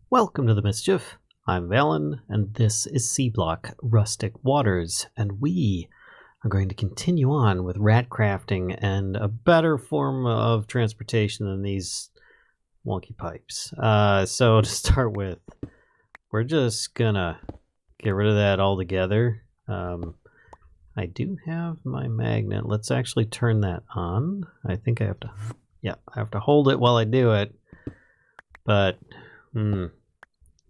Welcome to the Mischief. I'm Valen, and this is Seablock Rustic Waters, and we are going to continue on with rat crafting and a better form of transportation than these wonky pipes. So to start with, we're just gonna get rid of that altogether. I do have my magnet. Let's actually turn that on. I think I have to, I have to hold it while I do it, but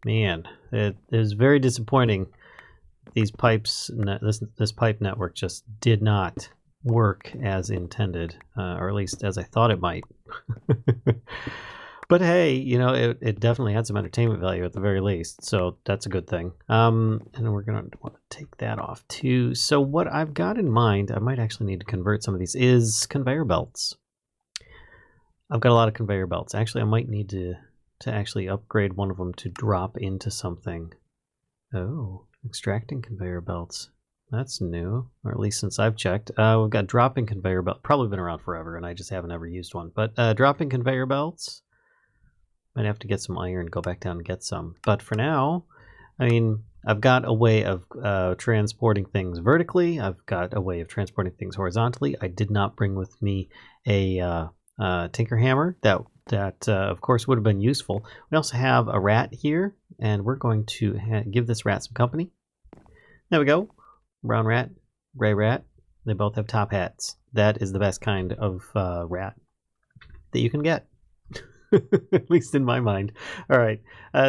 man, it is very disappointing. These pipes, this pipe network just did not work as intended, or at least as I thought it might. But hey, you know, it definitely had some entertainment value at the very least, so that's a good thing. And we're gonna want to take that off too. So what I've got in mind, I might actually need to convert some of these, is conveyor belts. I've got a lot of conveyor belts. Actually, I might need to actually upgrade one of them to drop into something. Oh, extracting conveyor belts. That's new, or at least since I've checked. We've got dropping conveyor belt. Probably been around forever, and I just haven't ever used one. But dropping conveyor belts. Might have to get some iron, go back down and get some. But for now, I mean, I've got a way of transporting things vertically. I've got a way of transporting things horizontally. I did not bring with me a tinker hammer. That of course would have been useful. We also have a rat here, and we're going to give this rat some company. There we go. Brown rat, gray rat. They both have top hats. That is the best kind of rat that you can get. At least in my mind. All right,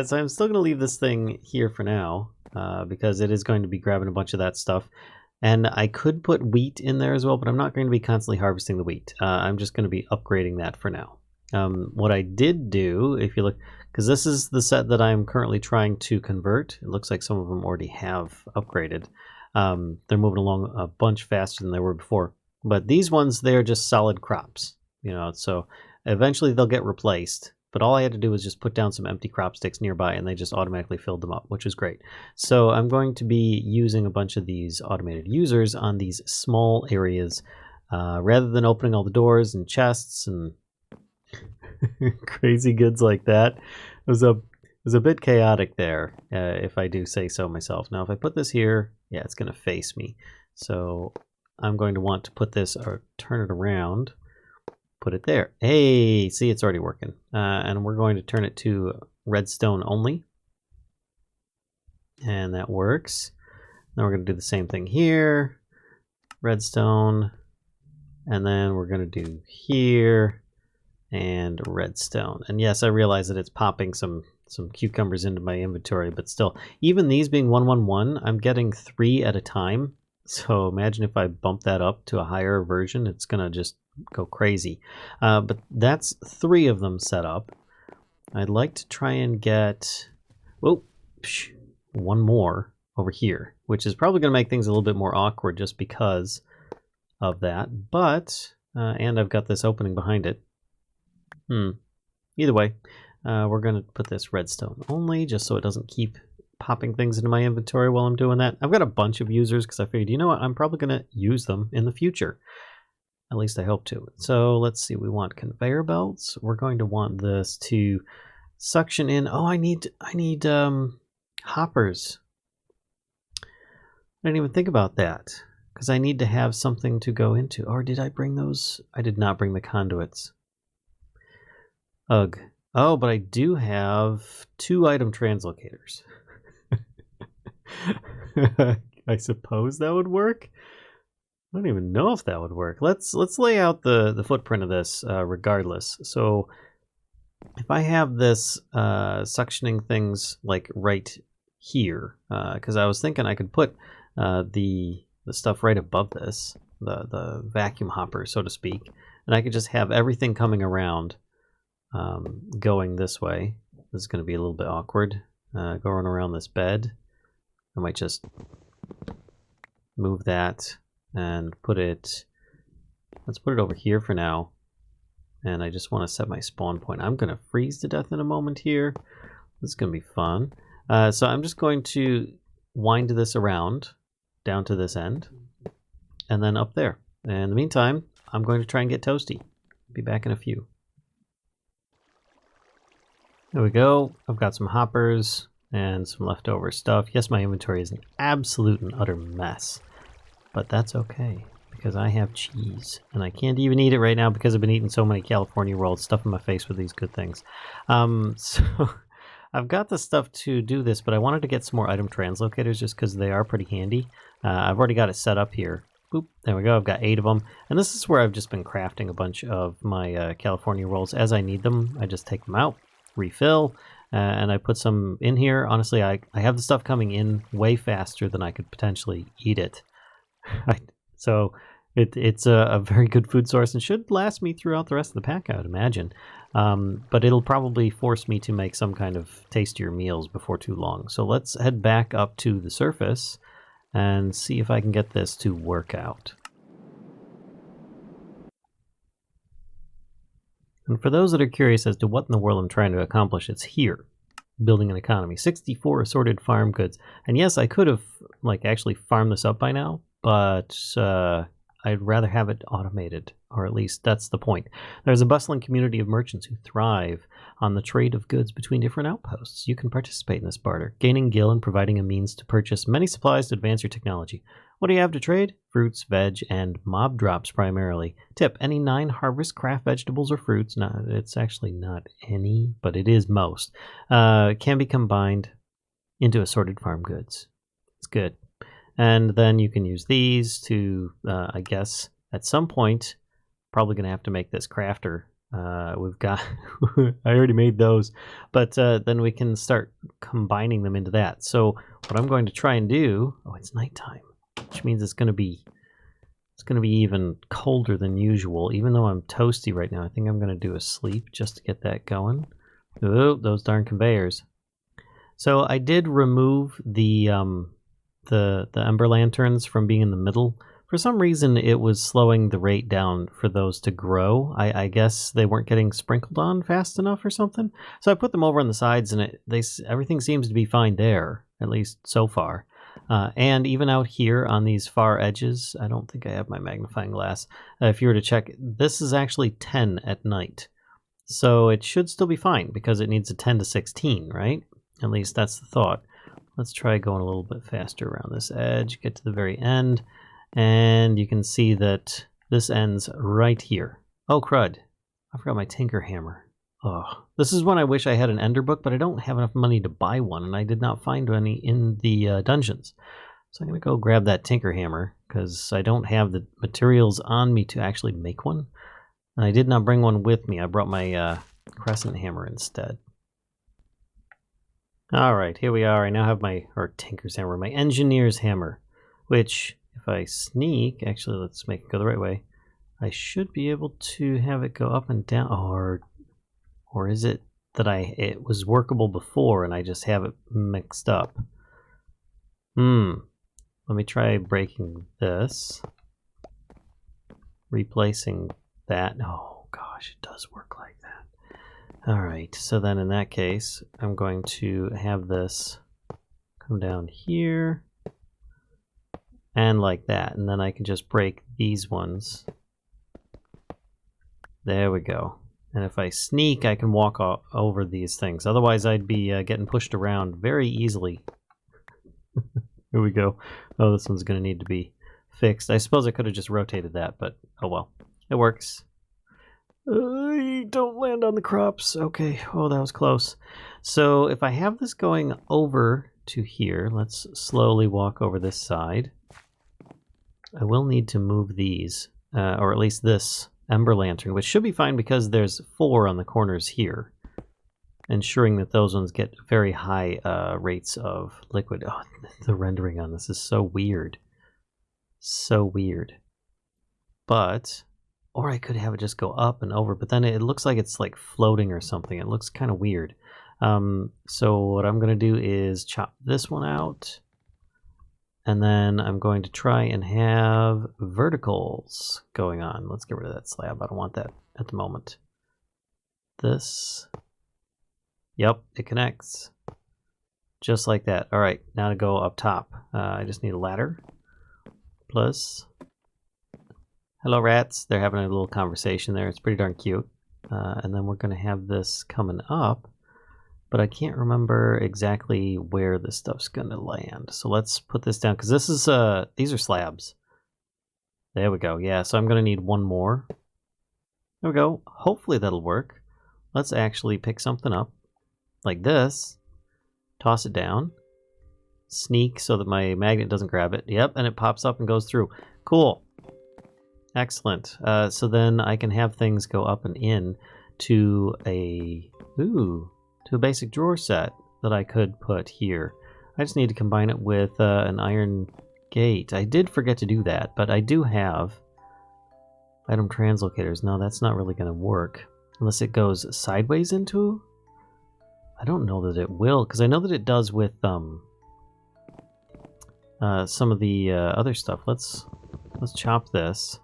so I'm still going to leave this thing here for now because it is going to be grabbing a bunch of that stuff. And I could put wheat in there as well, but I'm not going to be constantly harvesting the wheat. I'm just going to be upgrading that for now. What I did do, if you look, because this is the set that I'm currently trying to convert. It looks like some of them already have upgraded. They're moving along a bunch faster than they were before. But these ones, they're just solid crops. You know, so eventually they'll get replaced. But all I had to do was just put down some empty crop sticks nearby, and they just automatically filled them up, which is great. So I'm going to be using a bunch of these automated users on these small areas, rather than opening all the doors and chests and crazy goods like that. It was a bit chaotic there, if I do say so myself. Now, if I put this here, yeah, it's going to face me. So I'm going to want to put this, or turn it around, put it there. Hey, see, it's already working. And we're going to turn it to redstone only. And that works. Then we're going to do the same thing here. Redstone. And then we're going to do here. And redstone. And yes, I realize that it's popping some cucumbers into my inventory, but still, even these being 111, I'm getting 3 at a time. So imagine if I bump that up to a higher version, it's gonna just go crazy. But that's 3 of them set up. I'd like to try and get one more over here, which is probably gonna make things a little bit more awkward just because of that. But and I've got this opening behind it. Either way, we're going to put this redstone only just so it doesn't keep popping things into my inventory while I'm doing that. I've got a bunch of users because I figured, you know what, I'm probably going to use them in the future. At least I hope to. So let's see, we want conveyor belts. We're going to want this to suction in. Oh, I need hoppers. I didn't even think about that because I need to have something to go into. Or did I bring those? I did not bring the conduits. Ugh. Oh, but I do have 2 item translocators. I suppose that would work. I don't even know if that would work. Let's lay out the footprint of this regardless. So if I have this suctioning things like right here, because I was thinking I could put the stuff right above this, the vacuum hopper, so to speak, and I could just have everything coming around. Going this way. This is going to be a little bit awkward. Going around this bed. I might just move that and put it, let's put it over here for now. And I just want to set my spawn point. I'm going to freeze to death in a moment here. This is going to be fun. So I'm just going to wind this around down to this end and then up there. And in the meantime, I'm going to try and get toasty. Be back in a few. There we go. I've got some hoppers and some leftover stuff. Yes, my inventory is an absolute and utter mess, but that's okay because I have cheese and I can't even eat it right now because I've been eating so many California rolls, stuffing my face with these good things. So I've got the stuff to do this, but I wanted to get some more item translocators just because they are pretty handy. I've already got it set up here. Boop, there we go. I've got 8 of them. And this is where I've just been crafting a bunch of my California rolls. As I need them, I just take them out, refill, and I put some in here. Honestly, I have the stuff coming in way faster than I could potentially eat it. So it's a very good food source and should last me throughout the rest of the pack, I would imagine. But it'll probably force me to make some kind of tastier meals before too long. So let's head back up to the surface and see if I can get this to work out. And for those that are curious as to what in the world I'm trying to accomplish, it's here. Building an economy. 64 assorted farm goods. And yes, I could have actually farmed this up by now, but I'd rather have it automated, or at least that's the point. There's a bustling community of merchants who thrive on the trade of goods between different outposts. You can participate in this barter, gaining gil and providing a means to purchase many supplies to advance your technology. What do you have to trade? Fruits, veg, and mob drops primarily. Tip, any 9 harvest craft vegetables or fruits, no, it's actually not any, but it is most, can be combined into assorted farm goods. It's good. And then you can use these to, I guess, at some point, probably going to have to make this crafter. We've got, I already made those, but then we can start combining them into that. So what I'm going to try and do, it's nighttime, which means it's going to be even colder than usual. Even though I'm toasty right now, I think I'm going to do a sleep just to get that going. Oh, those darn conveyors. So I did remove the Ember lanterns from being in the middle. For some reason, it was slowing the rate down for those to grow. I guess they weren't getting sprinkled on fast enough or something. So I put them over on the sides, and everything seems to be fine there, at least so far. And even out here on these far edges, I don't think I have my magnifying glass. If you were to check, this is actually 10 at night. So it should still be fine because it needs a 10 to 16, right? At least that's the thought. Let's try going a little bit faster around this edge, get to the very end, and you can see that this ends right here. Oh, crud. I forgot my tinker hammer. Oh, this is when I wish I had an ender book, but I don't have enough money to buy one, and I did not find any in the dungeons. So I'm going to go grab that tinker hammer, because I don't have the materials on me to actually make one. And I did not bring one with me. I brought my crescent hammer instead. Alright, here we are. I now have my tinker's hammer, my engineer's hammer, which, if I sneak, actually let's make it go the right way, I should be able to have it go up and down, or is it that it was workable before and I just have it mixed up? Let me try breaking this, replacing that. Oh gosh, it does work like that. Alright, so then in that case, I'm going to have this come down here and like that, and then I can just break these ones. There we go. And if I sneak, I can walk over these things. Otherwise, I'd be getting pushed around very easily. Here we go. Oh, this one's going to need to be fixed. I suppose I could have just rotated that, but oh well. It works. Don't land on the crops. Okay. Oh, that was close. So if I have this going over to here, let's slowly walk over this side. I will need to move these, or at least this Ember lantern, which should be fine because there's 4 on the corners here, ensuring that those ones get very high rates of liquid. Oh, the rendering on this is so weird. So weird. But, or I could have it just go up and over, but then it looks like it's like floating or something. It looks kind of weird. So what I'm going to do is chop this one out. And then I'm going to try and have verticals going on. Let's get rid of that slab. I don't want that at the moment. This. Yep, it connects. Just like that. All right, now to go up top. I just need a ladder. Plus. Hello, rats. They're having a little conversation there. It's pretty darn cute. And then we're going to have this coming up. but I can't remember exactly where this stuff's going to land. So let's put this down, because this is, these are slabs. There we go. Yeah, so I'm going to need one more. There we go. Hopefully that'll work. Let's actually pick something up like this, toss it down, sneak so that my magnet doesn't grab it. Yep, and it pops up and goes through. Cool. Excellent. So then I can have things go up and in to a basic drawer set that I could put here. I just need to combine it with an iron gate. I did forget to do that, but I do have item translocators. No, that's not really going to work unless it goes sideways into. I don't know that it will, because I know that it does with some of the other stuff. Let's chop this.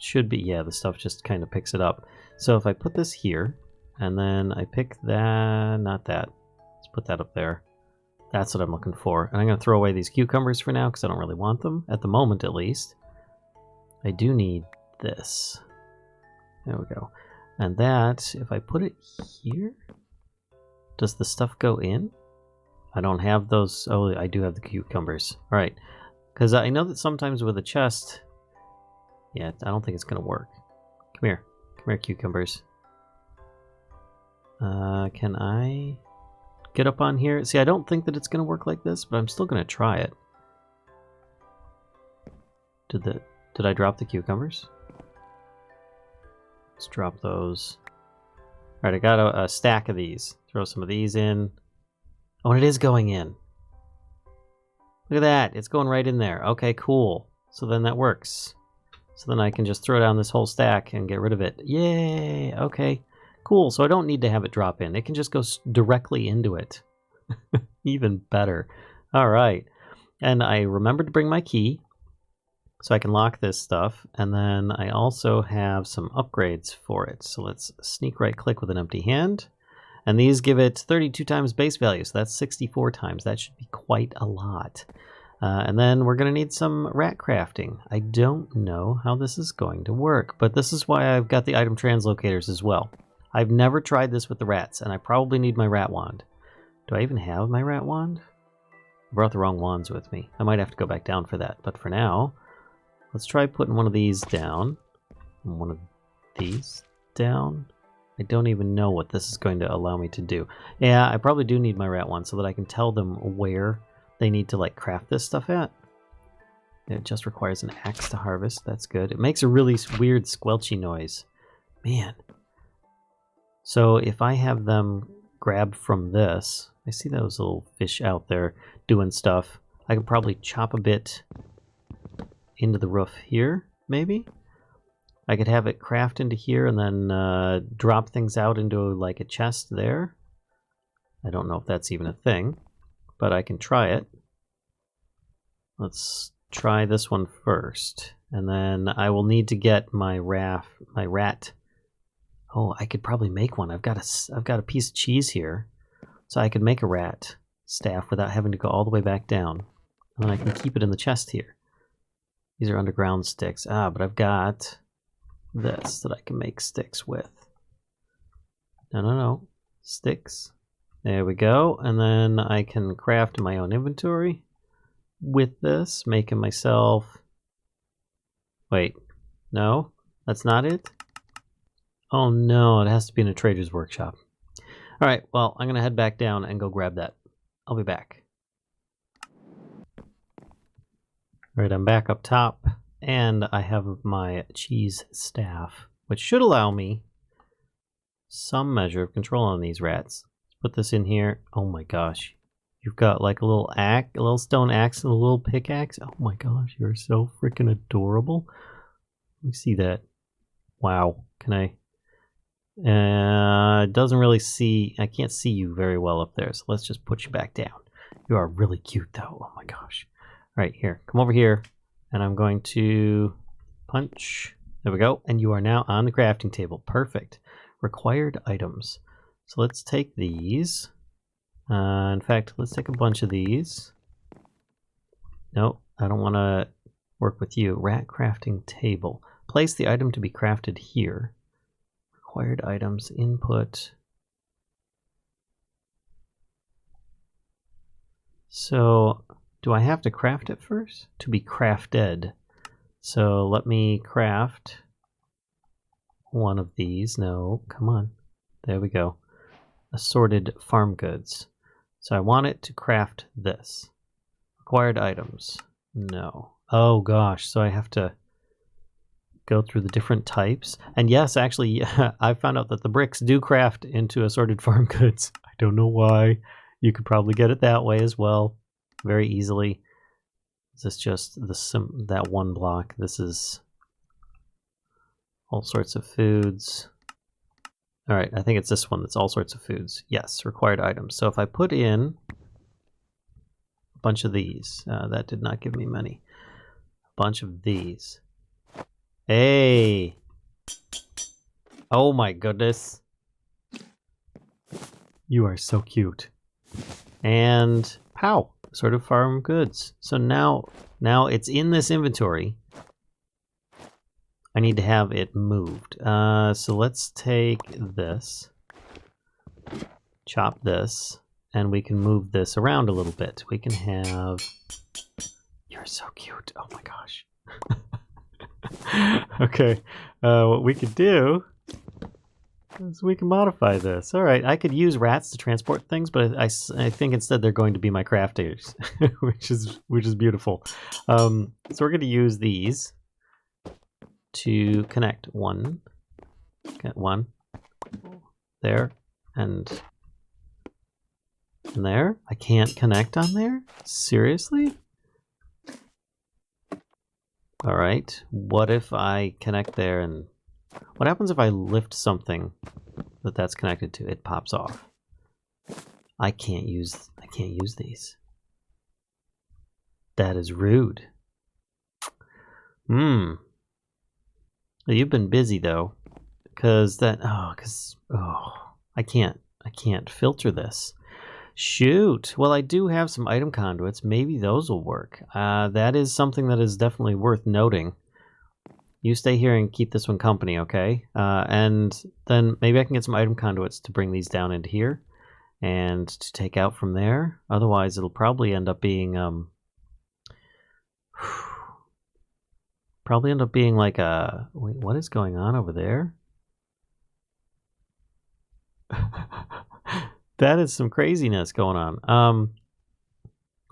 Should be, yeah, the stuff just kind of picks it up. So if I put this here, and then I pick that, not that. Let's put that up there. That's what I'm looking for. And I'm going to throw away these cucumbers for now, because I don't really want them, at the moment at least. I do need this. There we go. And that, if I put it here, does the stuff go in? I don't have those. Oh, I do have the cucumbers. All right. Because I know that sometimes with a chest... Yeah, I don't think it's going to work. Come here. Come here, cucumbers. Can I get up on here? See, I don't think that it's going to work like this, but I'm still going to try it. Did I drop the cucumbers? Let's drop those. All right, I got a stack of these. Throw some of these in. Oh, and it is going in. Look at that. It's going right in there. Okay, cool. So then that works. So then I can just throw down this whole stack and get rid of it. Yay! Okay, cool. So I don't need to have it drop in. It can just go directly into it. Even better. All right. And I remembered to bring my key so I can lock this stuff. And then I also have some upgrades for it. So let's sneak right click with an empty hand. And these give it 32 times base value. So that's 64 times. That should be quite a lot. And then we're going to need some rat crafting. I don't know how this is going to work, but this is why I've got the item translocators as well. I've never tried this with the rats, and I probably need my rat wand. Do I even have my rat wand? I brought the wrong wands with me. I might have to go back down for that, but for now, let's try putting one of these down. And one of these down. I don't even know what this is going to allow me to do. Yeah, I probably do need my rat wand so that I can tell them where they need to like craft this stuff at. It just requires an axe to harvest. That's good. It makes a really weird squelchy noise. Man. So if I have them grab from this, I see those little fish out there doing stuff. I could probably chop a bit into the roof here, maybe. I could have it craft into here and then drop things out into like a chest there. I don't know if that's even a thing, but I can try it. Let's try this one first, and then I will need to get my rat. Oh, I could probably make one. I've got a piece of cheese here, so I could make a rat staff without having to go all the way back down, and then I can keep it in the chest here. These are underground sticks. But I've got this that I can make sticks with. No, sticks. There we go, and then I can craft my own inventory with this, making myself... Wait, no, that's not it? Oh no, it has to be in a trader's workshop. Alright, well, I'm going to head back down and go grab that. I'll be back. Alright, I'm back up top, and I have my cheese staff, which should allow me some measure of control on these rats. Put this in here. Oh my gosh. You've got like a little axe, a little stone axe and a little pickaxe. Oh my gosh, you're so freaking adorable. Let me see that. Wow. Can I? It doesn't really see, I can't see you very well up there, so let's just put you back down. You are really cute though. Oh my gosh. All right, here. Come over here, and I'm going to punch. There we go. And you are now on the crafting table. Perfect. Required items. So let's take these. In fact, let's take a bunch of these. No, I don't want to work with you. Rat crafting table. Place the item to be crafted here. Required items, input. So, do I have to craft it first? To be crafted. So, let me craft one of these. No, come on. There we go. Assorted farm goods. So, I want it to craft this. Required items. No. Oh, gosh. So, I have to go through the different types. And yes, actually, I found out that the bricks do craft into assorted farm goods. I don't know why. You could probably get it that way as well, very easily. Is this just that one block? This is all sorts of foods. All right, I think it's this one that's all sorts of foods. Yes, required items. So if I put in a bunch of these, that did not give me many. A bunch of these. Hey! Oh my goodness. You are so cute. And pow! Sort of farm goods. So now it's in this inventory. I need to have it moved. So let's take this, chop this, and we can move this around a little bit. We can have... You're so cute. Oh my gosh. Okay, what we could do is we can modify this. All right, I could use rats to transport things, but I think instead they're going to be my crafters, which is beautiful. So we're going to use these to connect one, get one there, and there. I can't connect on there? Seriously? All right, what if I connect there, and what happens if I lift something that's connected to it? Pops off. I can't use these. That is rude. You've been busy though, because I can't filter this. Shoot. Well, I do have some item conduits. Maybe those will work. That is something that is definitely worth noting. You stay here and keep this one company, okay? And then maybe I can get some item conduits to bring these down into here and to take out from there. Otherwise, it'll probably end up being like a... Wait, what is going on over there? That is some craziness going on.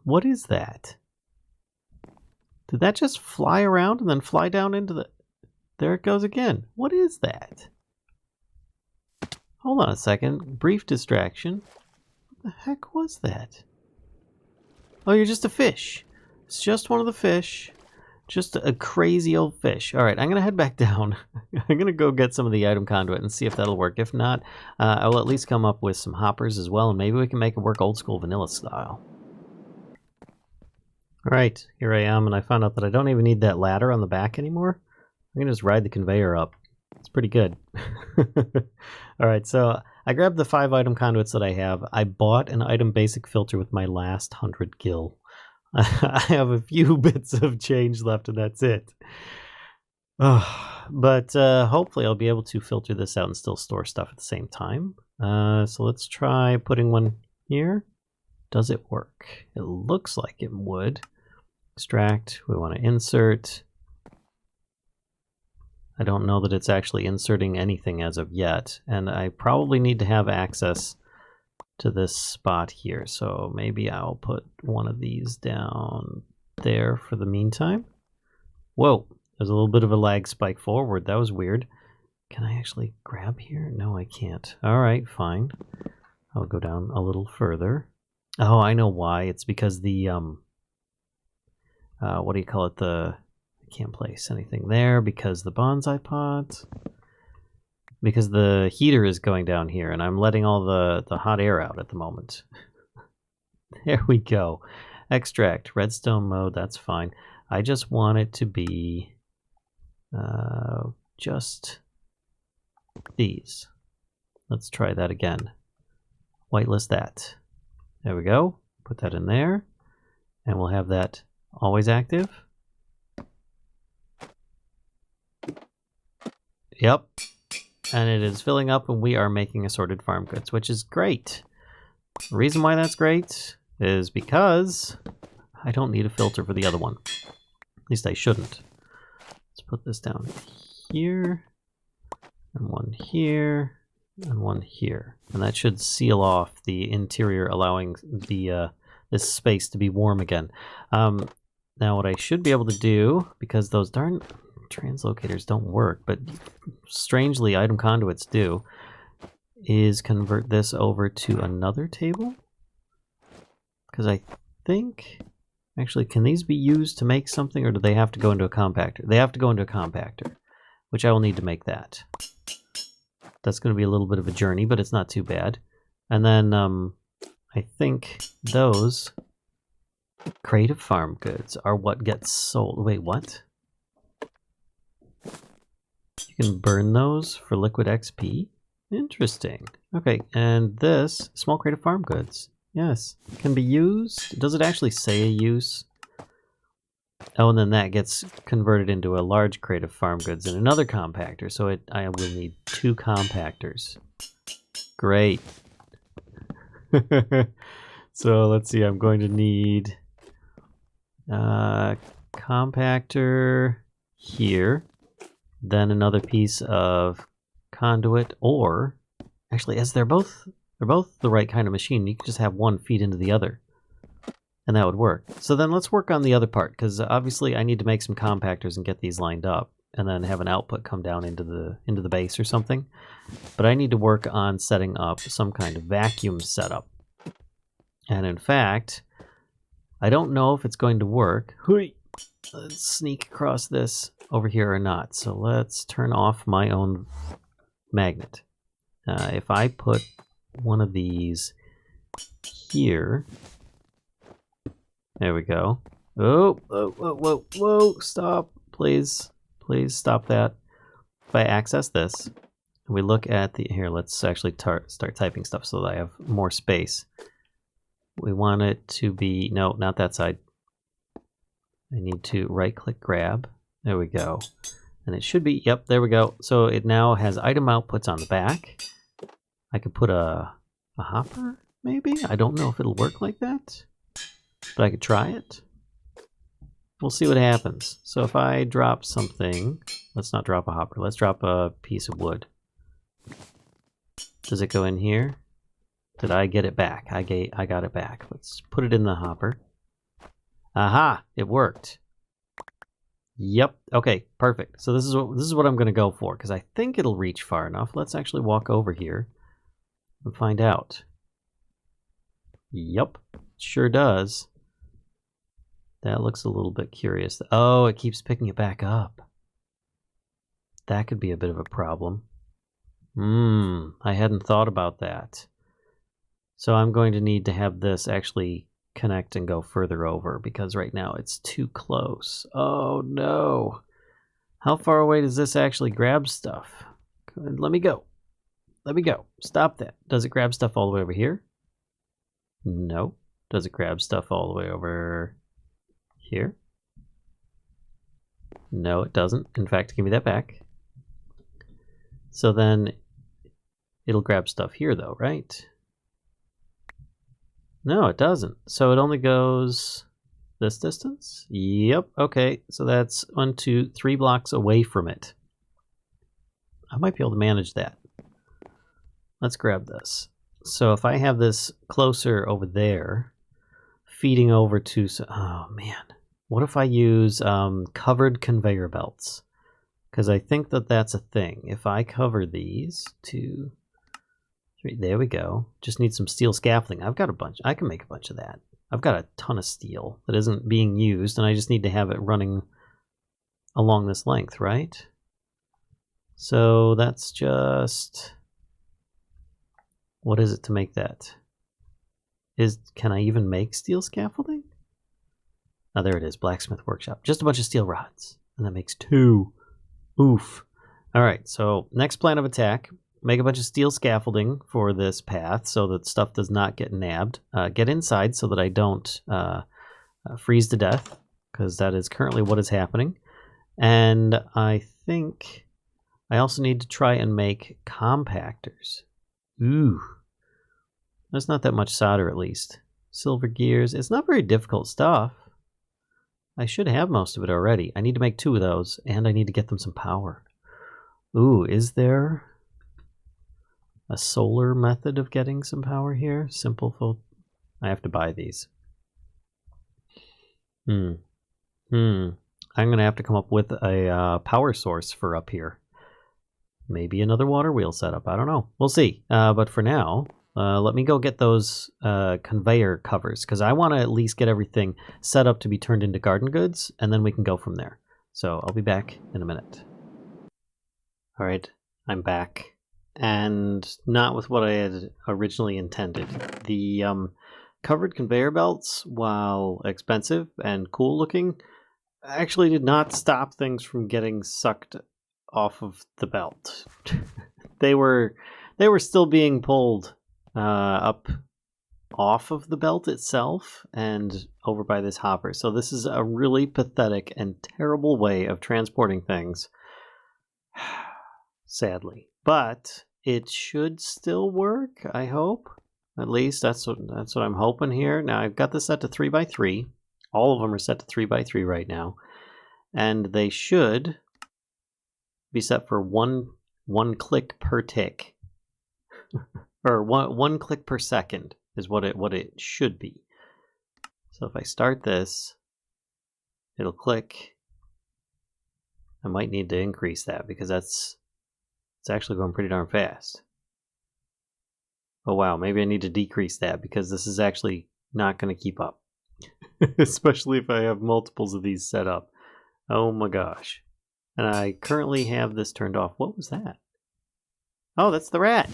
What is that? Did that just fly around and then fly down into the... There it goes again. What is that? Hold on a second. Brief distraction. What the heck was that? Oh, you're just a fish. It's just one of the fish. Just a crazy old fish. All right, I'm going to head back down. I'm going to go get some of the item conduit and see if that'll work. If not, I will at least come up with some hoppers as well, and maybe we can make it work old school vanilla style. All right, here I am, and I found out that I don't even need that ladder on the back anymore. I'm going to just ride the conveyor up. It's pretty good. All right, so I grabbed the 5 item conduits that I have. I bought an item basic filter with my last 100 gil. I have a few bits of change left, and that's it. But hopefully I'll be able to filter this out and still store stuff at the same time. So let's try putting one here. Does it work? It looks like it would. Extract. We want to insert. I don't know that it's actually inserting anything as of yet, and I probably need to have access to this spot here, so maybe I'll put one of these down there for the meantime. Whoa, there's a little bit of a lag spike forward. That was weird. Can I actually grab here? No, I can't. All right, fine. I'll go down a little further. Oh, I know why. It's because the what do you call it? I can't place anything there because the bonsai pot. Because the heater is going down here, and I'm letting all the hot air out at the moment. There we go. Extract, redstone mode, that's fine. I just want it to be just these. Let's try that again. Whitelist that. There we go. Put that in there, and we'll have that always active. Yep. And it is filling up, and we are making assorted farm goods, which is great. The reason why that's great is because I don't need a filter for the other one. At least I shouldn't. Let's put this down here, and one here, and one here. And that should seal off the interior, allowing the this space to be warm again. Now what I should be able to do, because those darn translocators don't work, but strangely item conduits do, is convert this over to another table. Because I think, actually, can these be used to make something, or do they have to go into a compactor? They have to go into a compactor, which I will need to make that. That's going to be a little bit of a journey, but it's not too bad. And then I think those creative farm goods are what gets sold. Wait, what? You can burn those for liquid XP? Interesting. Okay, and this, small creative farm goods. Yes, can be used. Does it actually say a use? Oh, and then that gets converted into a large creative farm goods in another compactor. So I will need 2 compactors. Great. So let's see, I'm going to need compactor here, then another piece of conduit, or actually, as they're both the right kind of machine, you can just have one feed into the other, and that would work. So then let's work on the other part, because obviously I need to make some compactors and get these lined up, and then have an output come down into the base or something. But I need to work on setting up some kind of vacuum setup. And in fact, I don't know if it's going to work. Let's sneak across this over here or not. So let's turn off my own magnet. If I put one of these here, there we go. Oh, whoa, whoa, whoa, whoa, stop, please, please stop that. If I access this, and we look at the, here, let's actually start typing stuff so that I have more space. We want it to be, no, not that side. I need to right click grab. There we go. And it should be, yep, there we go. So it now has item outputs on the back. I could put a hopper, maybe? I don't know if it'll work like that, but I could try it. We'll see what happens. So if I drop something, let's not drop a hopper, let's drop a piece of wood. Does it go in here? Did I get it back? I got it back. Let's put it in the hopper. Aha! It worked. Yep. Okay. Perfect. So this is what I'm going to go for, because I think it'll reach far enough. Let's actually walk over here and find out. Yep. Sure does. That looks a little bit curious. Oh, it keeps picking it back up. That could be a bit of a problem. I hadn't thought about that. So I'm going to need to have this actually connect and go further over, because right now it's too close. Oh no. How far away does this actually grab stuff? Let me go. Let me go. Stop that. Does it grab stuff all the way over here? No. Does it grab stuff all the way over here? No, it doesn't. In fact, give me that back. So then it'll grab stuff here though, right? No, it doesn't. So it only goes this distance? Yep. Okay. So that's 1, 2, 3 blocks away from it. I might be able to manage that. Let's grab this. So if I have this closer over there, feeding over to, oh man, what if I use covered conveyor belts? Because I think that that's a thing. If I cover these 2, 3, there we go. Just need some steel scaffolding. I've got a bunch. I can make a bunch of that. I've got a ton of steel that isn't being used, and I just need to have it running along this length, right? So that's just, what is it to make that? Can I even make steel scaffolding? Oh, there it is, blacksmith workshop. Just a bunch of steel rods, and that makes 2. Oof. All right, so next plan of attack. Make a bunch of steel scaffolding for this path so that stuff does not get nabbed. Get inside so that I don't freeze to death, because that is currently what is happening. And I think I also need to try and make compactors. Ooh. That's not that much solder, at least. Silver gears. It's not very difficult stuff. I should have most of it already. I need to make 2 of those, and I need to get them some power. Ooh, is there a solar method of getting some power here? Simple. I have to buy these. I'm going to have to come up with a power source for up here. Maybe another water wheel setup. I don't know. We'll see. But for now, let me go get those conveyor covers, because I want to at least get everything set up to be turned into garden goods, and then we can go from there. So I'll be back in a minute. All right, I'm back. And not with what I had originally intended. The covered conveyor belts, while expensive and cool looking, actually did not stop things from getting sucked off of the belt. They were still being pulled up off of the belt itself and over by this hopper. So this is a really pathetic and terrible way of transporting things. Sadly. But it should still work, I hope. At least that's what I'm hoping here. Now I've got this set to 3x3. All of them are set to 3x3 right now. And they should be set for one click per tick. Or one click per second is what it should be. So if I start this, it'll click. I might need to increase that because it's actually going pretty darn fast. Oh wow, maybe I need to decrease that because this is actually not going to keep up. Especially if I have multiples of these set up. Oh my gosh. And I currently have this turned off. What was that? Oh, that's the rat.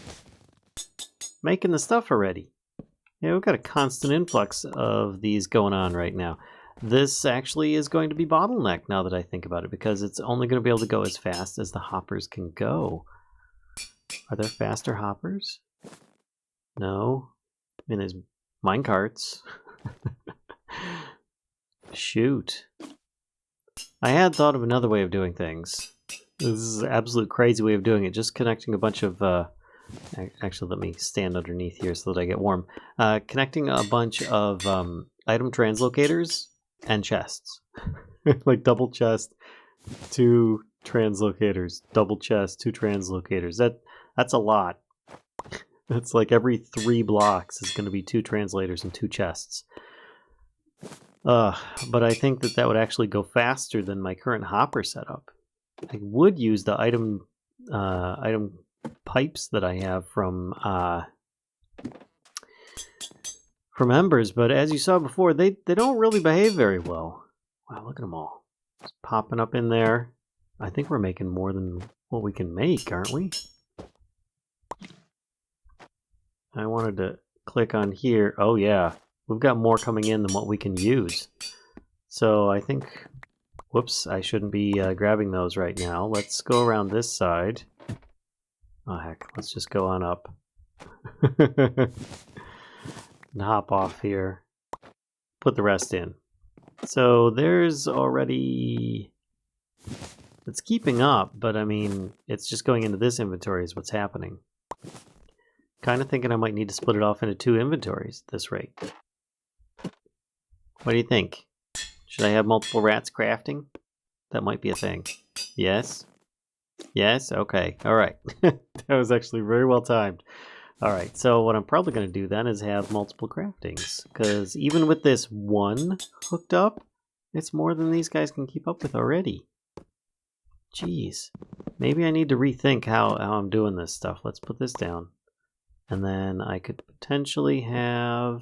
Making the stuff already. Yeah, we've got a constant influx of these going on right now. This actually is going to be bottlenecked now that I think about it, because it's only going to be able to go as fast as the hoppers can go. Are there faster hoppers? No. I mean, there's minecarts. Shoot. I had thought of another way of doing things. This is an absolute crazy way of doing it. Just connecting a bunch of... actually, let me stand underneath here so that I get warm. Connecting a bunch of item translocators and chests. Like double chest, 2 translocators. Double chest, 2 translocators. That's a lot. That's like every 3 blocks is going to be 2 translators and 2 chests. But I think that would actually go faster than my current hopper setup. I would use the item pipes that I have from Embers, but as you saw before, they don't really behave very well. Wow, look at them all. Just popping up in there. I think we're making more than what we can make, aren't we? I wanted to click on here. Oh yeah, we've got more coming in than what we can use. So I think, whoops, I shouldn't be grabbing those right now. Let's go around this side. Oh heck, let's just go on up. And hop off here. Put the rest in. So there's already... It's keeping up, but I mean, it's just going into this inventory is what's happening. Kind of thinking I might need to split it off into 2 inventories at this rate. What do you think? Should I have multiple rats crafting? That might be a thing. Yes? Yes? Okay. Alright. That was actually very well timed. Alright, so what I'm probably going to do then is have multiple craftings. Because even with this one hooked up, it's more than these guys can keep up with already. Jeez. Maybe I need to rethink how I'm doing this stuff. Let's put this down. And then I could potentially have...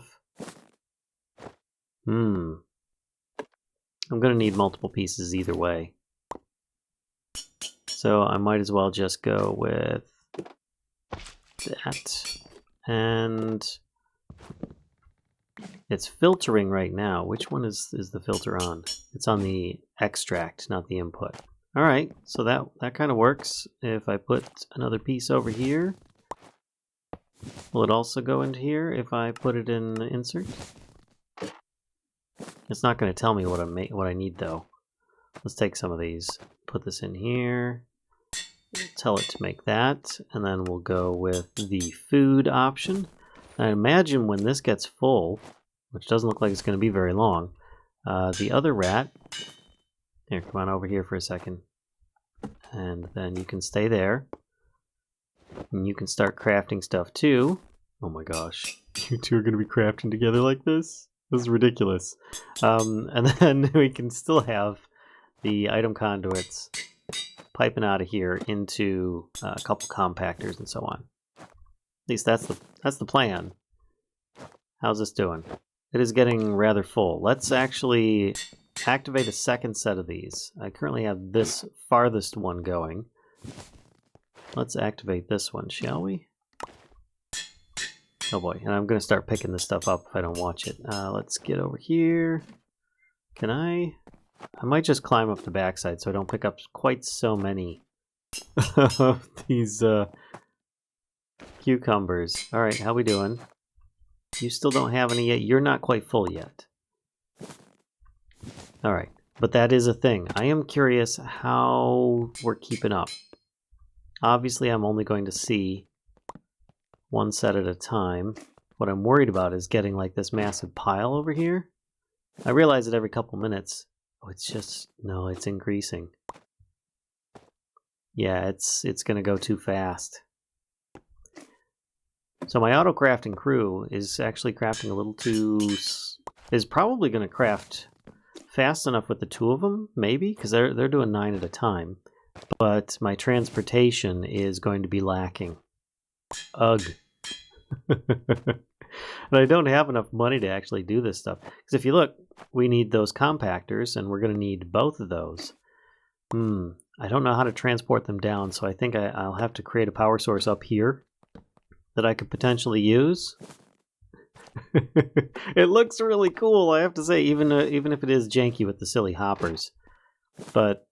I'm going to need multiple pieces either way. So I might as well just go with that. And it's filtering right now. Which one is the filter on? It's on the extract, not the input. All right, so that kind of works. If I put another piece over here, will it also go into here if I put it in the insert? It's not going to tell me what I need though. Let's take some of these, put this in here, tell it to make that, and then we'll go with the food option. I imagine when this gets full, which doesn't look like it's going to be very long. The other rat, here, come on over here for a second. And then you can stay there. And you can start crafting stuff too. Oh my gosh. You two are going to be crafting together like this? This is ridiculous. And then we can still have the item conduits piping out of here into a couple compactors and so on. At least that's the plan. How's this doing? It is getting rather full. Let's actually activate a second set of these. I currently have this farthest one going. Let's activate this one, shall we? Oh boy, and I'm going to start picking this stuff up if I don't watch it. Let's get over here. Can I? I might just climb up the backside so I don't pick up quite so many of these cucumbers. Alright, how we doing? You still don't have any yet. You're not quite full yet. Alright, but that is a thing. I am curious how we're keeping up. Obviously, I'm only going to see one set at a time. What I'm worried about is getting like this massive pile over here. I realize it every couple minutes. Oh, it's just, no, it's increasing. Yeah, it's going to go too fast. So my auto crafting crew is actually crafting a little too, is probably going to craft fast enough with the two of them, maybe, because they're doing 9 at a time. But my transportation is going to be lacking. Ugh. And I don't have enough money to actually do this stuff. Because if you look, we need those compactors, and we're going to need both of those. I don't know how to transport them down, so I think I'll have to create a power source up here that I could potentially use. It looks really cool, I have to say, even if it is janky with the silly hoppers. But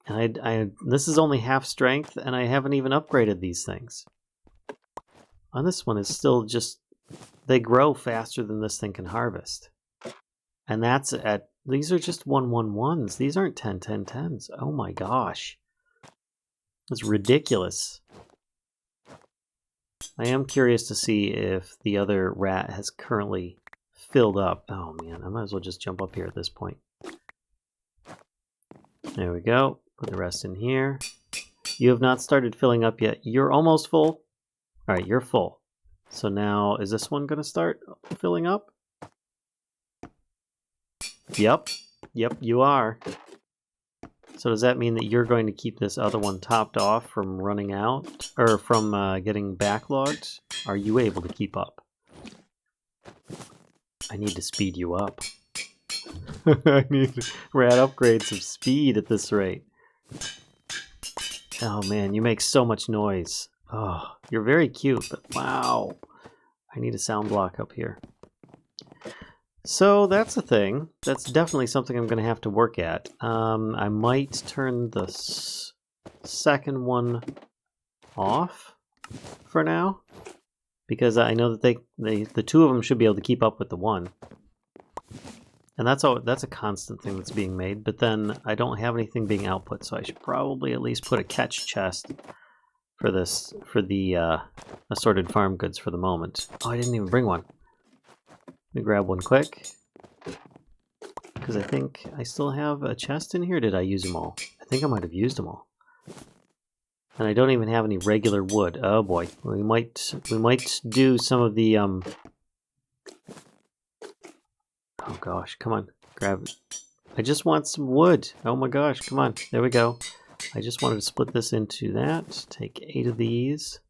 this is only half strength, and I haven't even upgraded these things. On this one, it's still just, they grow faster than this thing can harvest. And that's at, these are just 111s. These aren't 10-10-10s. Oh my gosh. It's ridiculous. I am curious to see if the other rat has currently filled up. Oh man, I might as well just jump up here at this point. There we go. Put the rest in here. You have not started filling up yet. You're almost full. All right, you're full. So now, is this one going to start filling up? Yep. Yep, you are. So does that mean that you're going to keep this other one topped off from running out? Or from getting backlogged? Are you able to keep up? I need to speed you up. I need rat upgrades of speed at this rate. Oh man, you make so much noise. Oh, you're very cute, but wow. I need a sound block up here. So that's a thing. That's definitely something I'm going to have to work at. I might turn the second one off for now, because I know that the two of them should be able to keep up with the one. And that's a constant thing that's being made, but then I don't have anything being output, so I should probably at least put a catch chest for this, for the assorted farm goods for the moment. Oh, I didn't even bring one. Let me grab one quick, because I think I still have a chest in here. Did I use them all? I think I might have used them all. And I don't even have any regular wood. Oh boy, we might do some of the oh gosh, come on, grab it. I just want some wood. Oh my gosh, come on, there we go. I just wanted to split this into that. Take 8 of these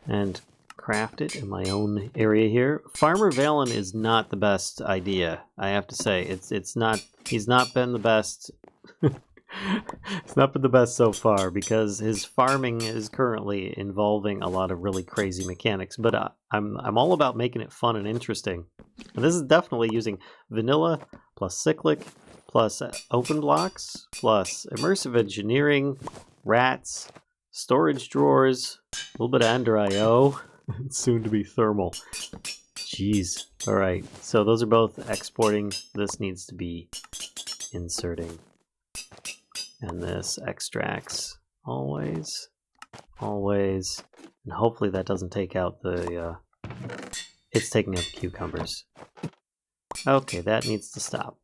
and craft it in my own area here. Farmer Valen is not the best idea, I have to say. It's not. He's not been the best. It's not been the best so far, because his farming is currently involving a lot of really crazy mechanics. But I'm all about making it fun and interesting. And this is definitely using vanilla plus cyclic plus open blocks plus immersive engineering, rats, storage drawers, a little bit of Ender IO. Soon to be thermal. Jeez. All right. So those are both exporting. This needs to be inserting. And this extracts always. Always. And hopefully that doesn't take out the... it's taking out the cucumbers. Okay, that needs to stop.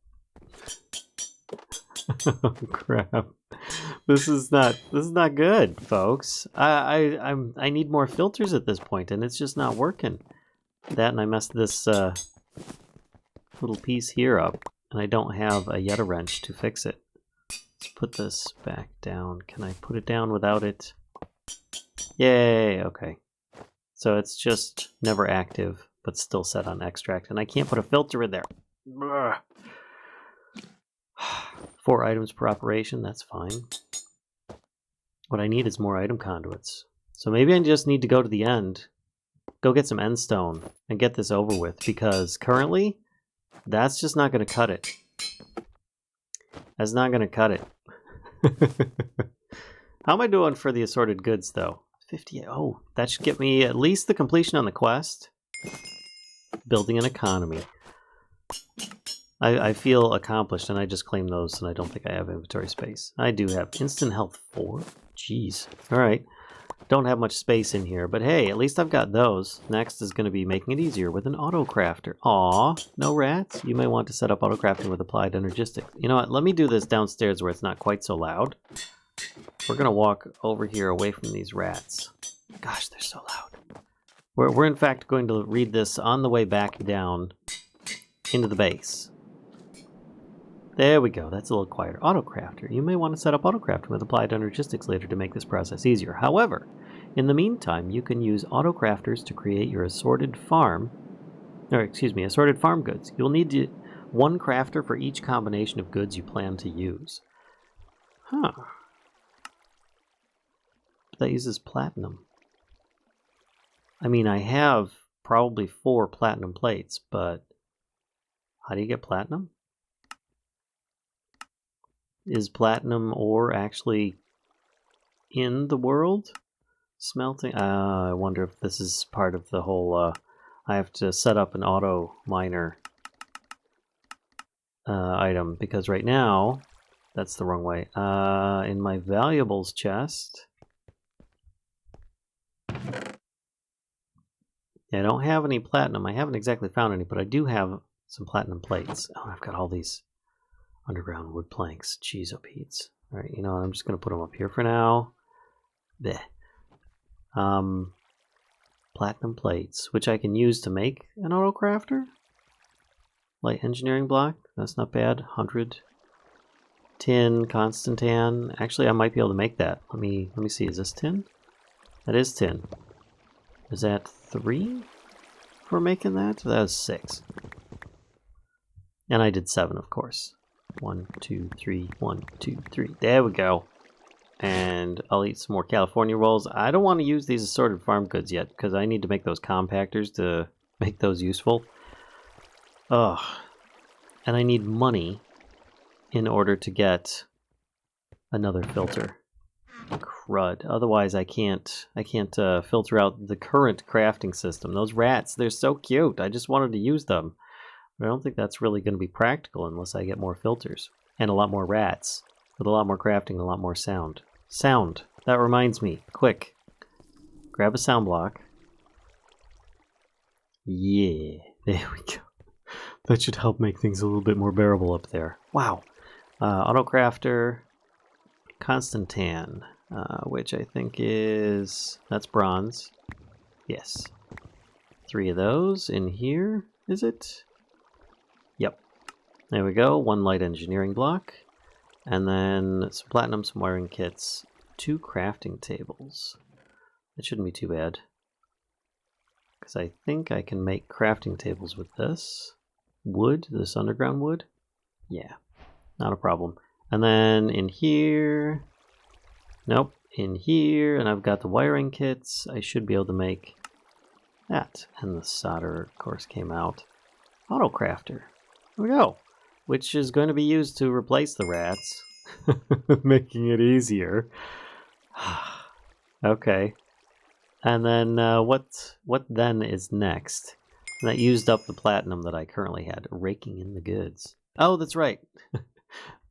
Oh crap. This is not good, folks. I need more filters at this point, and it's just not working. That, and I messed this little piece here up, and I don't have a Yeta wrench to fix it. Let's put this back down. Can I put it down without it? Yay, okay. So it's just never active, but still set on extract, and I can't put a filter in there. Ugh. 4 items per operation, that's fine. What I need is more item conduits. So maybe I just need to go to the end, go get some end stone, and get this over with, because currently, that's just not going to cut it. That's not going to cut it. How am I doing for the assorted goods, though? 58. Oh, that should get me at least the completion on the quest. Building an economy. I feel accomplished, and I just claimed those, and I don't think I have inventory space. I do have instant health 4. Jeez. Alright. Don't have much space in here, but hey, at least I've got those. Next is going to be making it easier with an auto crafter. Aw, no rats? You may want to set up auto crafting with applied energistics. You know what? Let me do this downstairs where it's not quite so loud. We're going to walk over here away from these rats. Gosh, they're so loud. We're in fact going to read this on the way back down into the base. There we go. That's a little quieter. Autocrafter. You may want to set up autocrafting with applied energistics later to make this process easier. However, in the meantime, you can use autocrafters to create your assorted farm goods. You'll need one crafter for each combination of goods you plan to use. Huh. That uses platinum. I mean, I have probably 4 platinum plates, but how do you get platinum? Is platinum ore actually in the world? Smelting? I wonder if this is part of the whole, I have to set up an auto miner item, because right now, that's the wrong way. In my valuables chest, I don't have any platinum. I haven't exactly found any, but I do have some platinum plates. Oh, I've got all these underground wood planks. Jeez, oh Pete's. Alright, you know what? I'm just going to put them up here for now. Bleh. Platinum plates, which I can use to make an auto crafter. Light engineering block. That's not bad. 100. Tin, constantan. Actually, I might be able to make that. Let me see. Is this tin? That is tin. Is that 3 for making that? That was 6. And I did 7, of course. 1, 2, 3, 1, 2, 3. There we go. And I'll eat some more California rolls. I don't want to use these assorted farm goods yet, because I need to make those compactors to make those useful. Ugh. And I need money in order to get another filter. Crud. Otherwise, I can't filter out the current crafting system. Those rats, they're so cute. I just wanted to use them. But I don't think that's really going to be practical unless I get more filters. And a lot more rats. With a lot more crafting and a lot more sound. Sound. That reminds me. Quick. Grab a sound block. Yeah. There we go. That should help make things a little bit more bearable up there. Wow. Autocrafter. Constantan. Which I think is... That's bronze. Yes. 3 of those in here. Is it? Yep. There we go. 1 light engineering block. And then some platinum, some wiring kits. 2 crafting tables. That shouldn't be too bad. Because I think I can make crafting tables with this. Wood, this underground wood. Yeah, not a problem. And then in here... Nope, in here, and I've got the wiring kits. I should be able to make that. And the solder, of course, came out. Autocrafter. There we go. Which is going to be used to replace the rats. Making it easier. Okay. And then what then is next? And that used up the platinum that I currently had. Raking in the goods. Oh, that's right.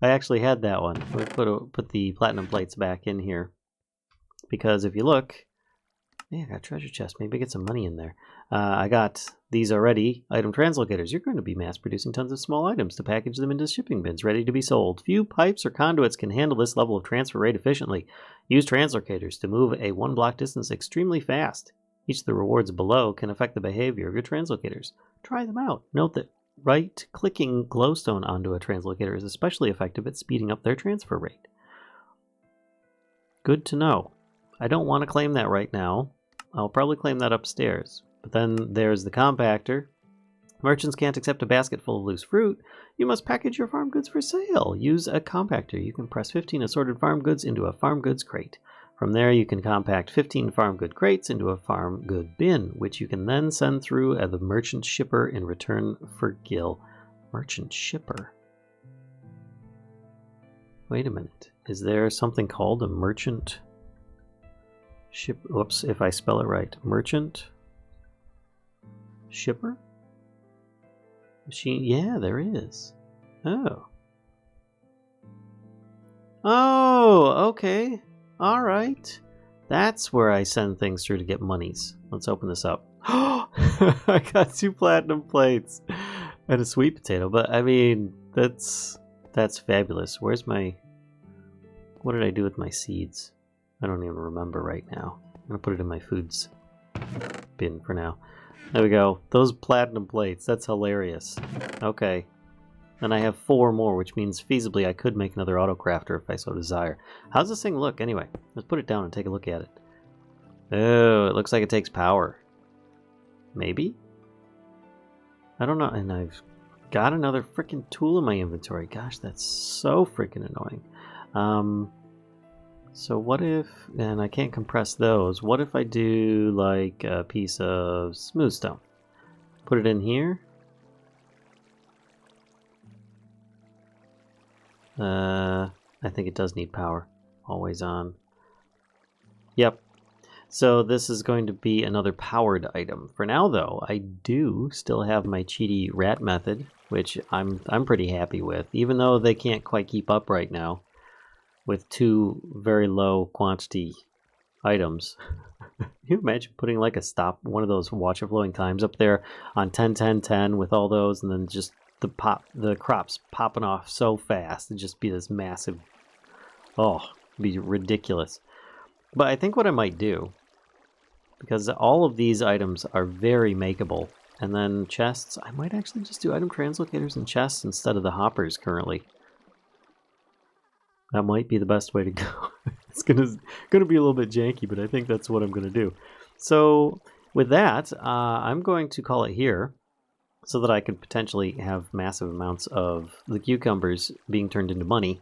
I actually had that one. We put the platinum plates back in here. Because if you look... Yeah, I got a treasure chest. Maybe get some money in there. I got these already item translocators. You're going to be mass producing tons of small items to package them into shipping bins ready to be sold. Few pipes or conduits can handle this level of transfer rate efficiently. Use translocators to move a 1 block distance extremely fast. Each of the rewards below can affect the behavior of your translocators. Try them out. Note that right-clicking glowstone onto a translocator is especially effective at speeding up their transfer rate. Good to know. I don't want to claim that right now. I'll probably claim that upstairs. But then there's the compactor. Merchants can't accept a basket full of loose fruit. You must package your farm goods for sale. Use a compactor. You can press 15 assorted farm goods into a farm goods crate. From there, you can compact 15 farm good crates into a farm good bin, which you can then send through as the merchant shipper in return for gil. Merchant shipper? Wait a minute. Is there something called a merchant ship? Whoops, if I spell it right. Merchant shipper? Machine? Yeah, there is. Oh. Oh, okay. All right. That's where I send things through to get monies. Let's open this up. I got 2 platinum plates and a sweet potato, but I mean, that's fabulous. Where's my... What did I do with my seeds? I don't even remember right now. I'm going to put it in my foods bin for now. There we go. Those platinum plates. That's hilarious. Okay. And I have 4 more, which means feasibly I could make another autocrafter if I so desire. How's this thing look anyway? Let's put it down and take a look at it. Oh, it looks like it takes power. Maybe? I don't know. And I've got another freaking tool in my inventory. Gosh, that's so freaking annoying. So what if... And I can't compress those. What if I do like a piece of smooth stone? Put it in here. I think it does need power. Always on. Yep. So this is going to be another powered item. For now, though, I do still have my cheaty rat method, which I'm pretty happy with, even though they can't quite keep up right now with 2 very low quantity items. Can you imagine putting like a stop, one of those watch of flowing times up there on 10, 10, 10 with all those, and then just the crops popping off so fast and just be this massive, oh, it'd be ridiculous. But I think what I might do, because all of these items are very makeable, and then chests, I might actually just do item translocators and chests instead of the hoppers currently. That might be the best way to go. It's gonna be a little bit janky, but I think that's what I'm gonna do. So with that, I'm going to call it here, so that I could potentially have massive amounts of the cucumbers being turned into money,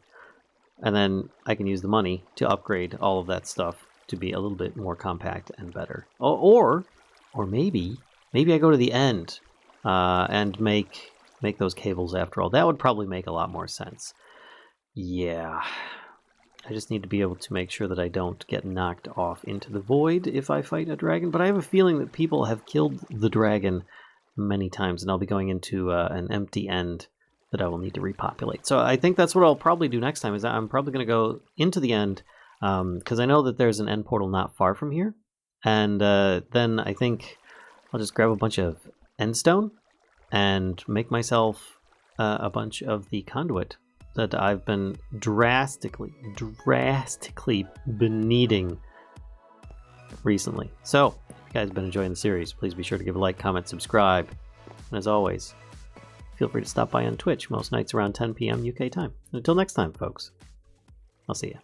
and then I can use the money to upgrade all of that stuff to be a little bit more compact and better. Or maybe I go to the end and make those cables after all. That would probably make a lot more sense. Yeah. I just need to be able to make sure that I don't get knocked off into the void if I fight a dragon, but I have a feeling that people have killed the dragon many times, and I'll be going into an empty end that I will need to repopulate. So I think that's what I'll probably do next time, is I'm probably going to go into the end, because I know that there's an end portal not far from here, and then I think I'll just grab a bunch of endstone and make myself a bunch of the conduit that I've been drastically been needing recently. So, if you guys have been enjoying the series, please be sure to give a like, comment, subscribe. And as always, feel free to stop by on Twitch most nights around 10 p.m. UK time. And until next time, folks, I'll see you.